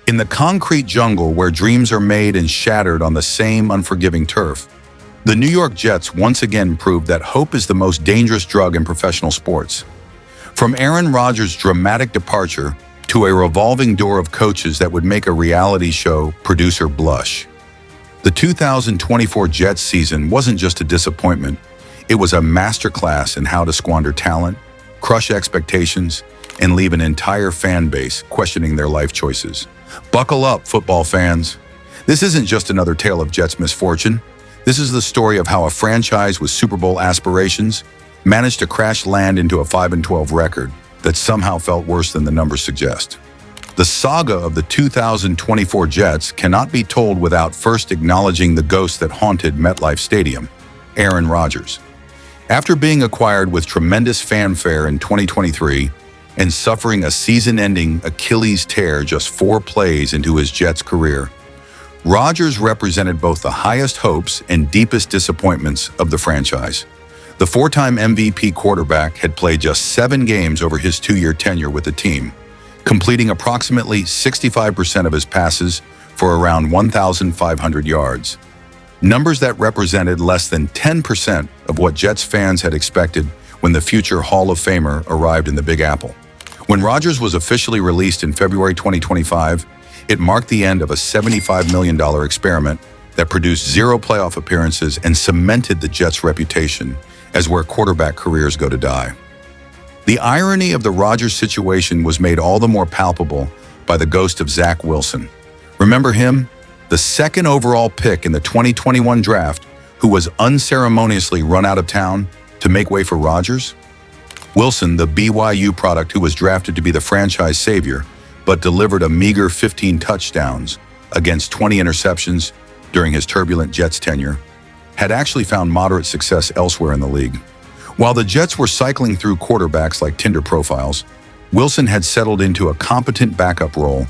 In the concrete jungle where dreams are made and shattered on the same unforgiving turf, the New York Jets once again proved that hope is the most dangerous drug in professional sports. From Aaron Rodgers' dramatic departure to a revolving door of coaches that would make a reality show producer blush, the 2024 Jets season wasn't just a disappointment, it was a masterclass in how to squander talent, crush expectations, and leave an entire fan base questioning their life choices. Buckle up, football fans. This isn't just another tale of Jets misfortune. This is the story of how a franchise with Super Bowl aspirations managed to crash land into a 5-12 record that somehow felt worse than the numbers suggest. The saga of the 2024 Jets cannot be told without first acknowledging the ghost that haunted MetLife Stadium, Aaron Rodgers. After being acquired with tremendous fanfare in 2023 and suffering a season-ending Achilles tear just 4 plays into his Jets career, Rodgers represented both the highest hopes and deepest disappointments of the franchise. The 4-time MVP quarterback had played just 7 games over his 2-year tenure with the team, completing approximately 65% of his passes for around 1,500 yards. Numbers that represented less than 10% of what Jets fans had expected when the future Hall of Famer arrived in the Big Apple. When Rodgers was officially released in February 2025, it marked the end of a $75 million experiment that produced 0 playoff appearances and cemented the Jets' reputation as where quarterback careers go to die. The irony of the Rodgers situation was made all the more palpable by the ghost of Zach Wilson. Remember him? The 2nd overall pick in the 2021 draft, who was unceremoniously run out of town to make way for Rodgers? Wilson, the BYU product who was drafted to be the franchise savior, but delivered a meager 15 touchdowns against 20 interceptions during his turbulent Jets tenure, had actually found moderate success elsewhere in the league. While the Jets were cycling through quarterbacks like Tinder profiles, Wilson had settled into a competent backup role,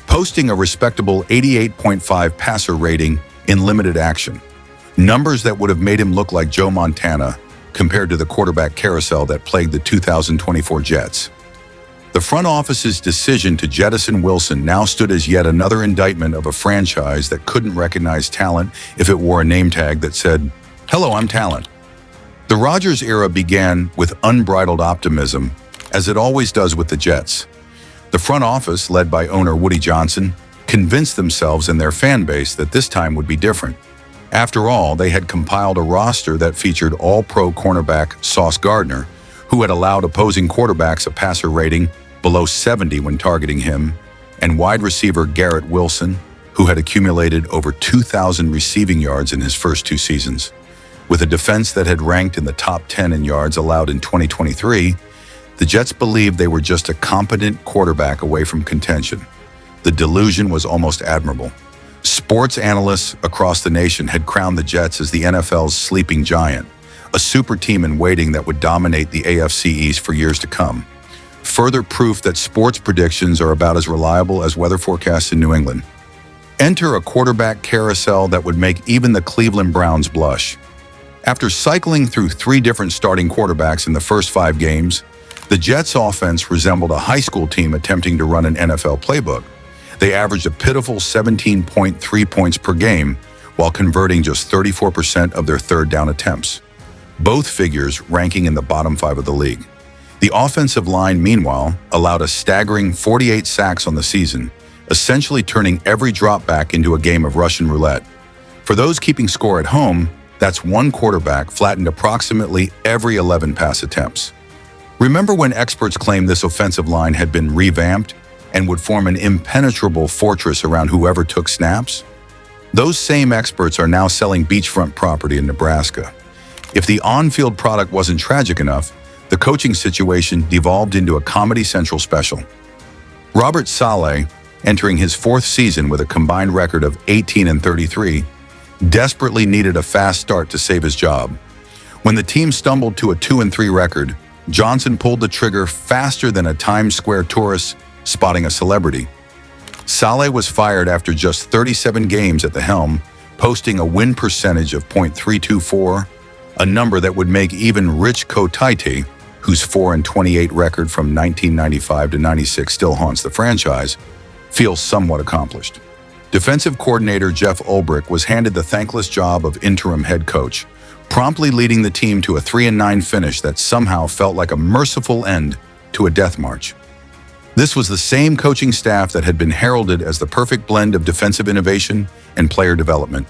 posting a respectable 88.5 passer rating in limited action, numbers that would have made him look like Joe Montana compared to the quarterback carousel that plagued the 2024 Jets. The front office's decision to jettison Wilson now stood as yet another indictment of a franchise that couldn't recognize talent if it wore a name tag that said, "Hello, I'm talent." The Rodgers era began with unbridled optimism, as it always does with the Jets. The front office, led by owner Woody Johnson, convinced themselves and their fan base that this time would be different. After all, they had compiled a roster that featured all-pro cornerback Sauce Gardner, who had allowed opposing quarterbacks a passer rating below 70 when targeting him, and wide receiver Garrett Wilson, who had accumulated over 2,000 receiving yards in his first 2 seasons. With a defense that had ranked in the top 10 in yards allowed in 2023, the Jets believed they were just a competent quarterback away from contention. The delusion was almost admirable. Sports analysts across the nation had crowned the Jets as the NFL's sleeping giant, a super team in waiting that would dominate the AFC East for years to come. Further proof that sports predictions are about as reliable as weather forecasts in New England. Enter a quarterback carousel that would make even the Cleveland Browns blush. After cycling through 3 different starting quarterbacks in the first 5 games, the Jets' offense resembled a high school team attempting to run an NFL playbook. They averaged a pitiful 17.3 points per game while converting just 34% of their third down attempts, both figures ranking in the bottom 5 of the league. The offensive line, meanwhile, allowed a staggering 48 sacks on the season, essentially turning every dropback into a game of Russian roulette. For those keeping score at home, that's one quarterback flattened approximately every 11 pass attempts. Remember when experts claimed this offensive line had been revamped and would form an impenetrable fortress around whoever took snaps? Those same experts are now selling beachfront property in Nebraska. If the on-field product wasn't tragic enough, the coaching situation devolved into a Comedy Central special. Robert Saleh, entering his 4th season with a combined record of 18-33, desperately needed a fast start to save his job. When the team stumbled to a 2-3 record, Johnson pulled the trigger faster than a Times Square tourist spotting a celebrity. Saleh was fired after just 37 games at the helm, posting a win percentage of .324, a number that would make even Rich Kotite, whose 4-28 record from 1995 to 96 still haunts the franchise, feels somewhat accomplished. Defensive coordinator Jeff Ulbrich was handed the thankless job of interim head coach, promptly leading the team to a 3-9 finish that somehow felt like a merciful end to a death march. This was the same coaching staff that had been heralded as the perfect blend of defensive innovation and player development,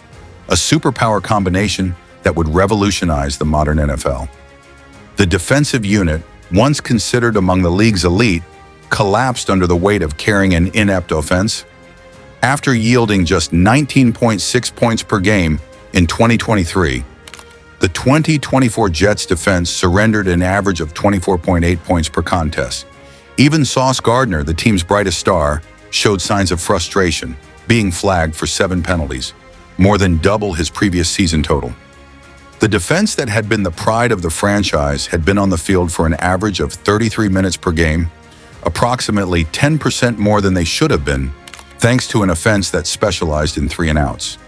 a superpower combination that would revolutionize the modern NFL. The defensive unit, once considered among the league's elite, collapsed under the weight of carrying an inept offense. After yielding just 19.6 points per game in 2023, the 2024 Jets defense surrendered an average of 24.8 points per contest. Even Sauce Gardner, the team's brightest star, showed signs of frustration, being flagged for 7 penalties, more than double his previous season total. The defense that had been the pride of the franchise had been on the field for an average of 33 minutes per game, approximately 10% more than they should have been, thanks to an offense that specialized in 3-and-outs.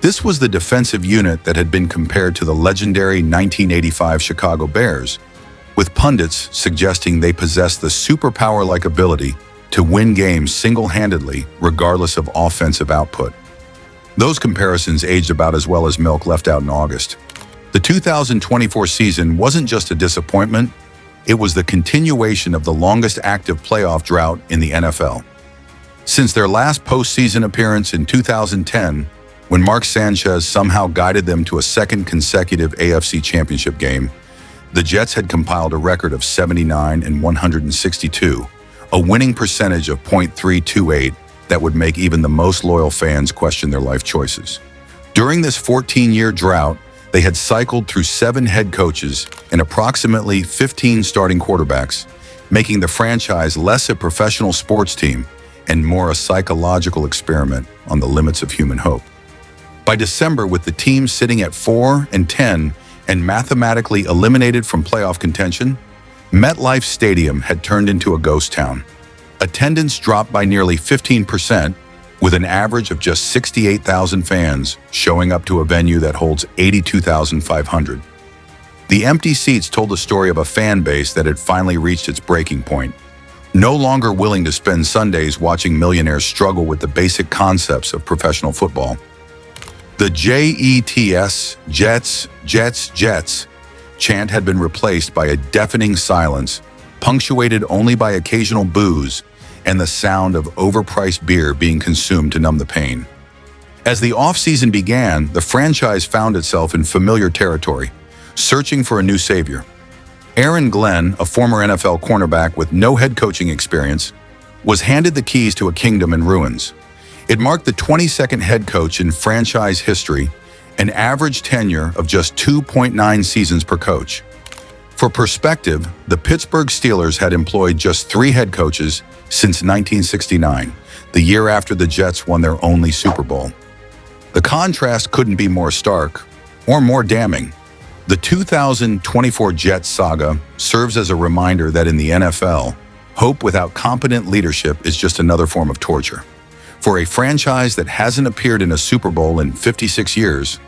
This was the defensive unit that had been compared to the legendary 1985 Chicago Bears, with pundits suggesting they possessed the superpower-like ability to win games single-handedly, regardless of offensive output. Those comparisons aged about as well as milk left out in August. The 2024 season wasn't just a disappointment, it was the continuation of the longest active playoff drought in the NFL. Since their last postseason appearance in 2010, when Mark Sanchez somehow guided them to a second consecutive AFC Championship game, the Jets had compiled a record of 79-162, a winning percentage of .328 that would make even the most loyal fans question their life choices. During this 14-year drought, they had cycled through 7 head coaches and approximately 15 starting quarterbacks, making the franchise less a professional sports team and more a psychological experiment on the limits of human hope. By December, with the team sitting at 4-10 and mathematically eliminated from playoff contention, MetLife Stadium had turned into a ghost town. Attendance dropped by nearly 15%, with an average of just 68,000 fans showing up to a venue that holds 82,500. The empty seats told the story of a fan base that had finally reached its breaking point, no longer willing to spend Sundays watching millionaires struggle with the basic concepts of professional football. The JETS, Jets, Jets, Jets chant had been replaced by a deafening silence, punctuated only by occasional boos and the sound of overpriced beer being consumed to numb the pain. As the offseason began, the franchise found itself in familiar territory, searching for a new savior. Aaron Glenn, a former NFL cornerback with no head coaching experience, was handed the keys to a kingdom in ruins. It marked the 22nd head coach in franchise history, an average tenure of just 2.9 seasons per coach. For perspective, the Pittsburgh Steelers had employed just 3 head coaches since 1969, the year after the Jets won their only Super Bowl. The contrast couldn't be more stark or more damning. The 2024 Jets saga serves as a reminder that in the NFL, hope without competent leadership is just another form of torture. For a franchise that hasn't appeared in a Super Bowl in 56 years,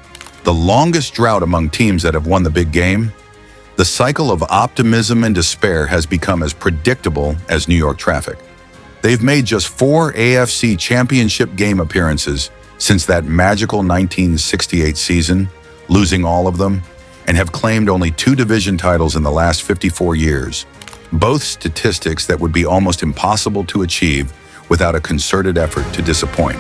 the longest drought among teams that have won the big game, the cycle of optimism and despair has become as predictable as New York traffic. They've made just 4 AFC Championship game appearances since that magical 1968 season, losing all of them, and have claimed only 2 division titles in the last 54 years, both statistics that would be almost impossible to achieve without a concerted effort to disappoint.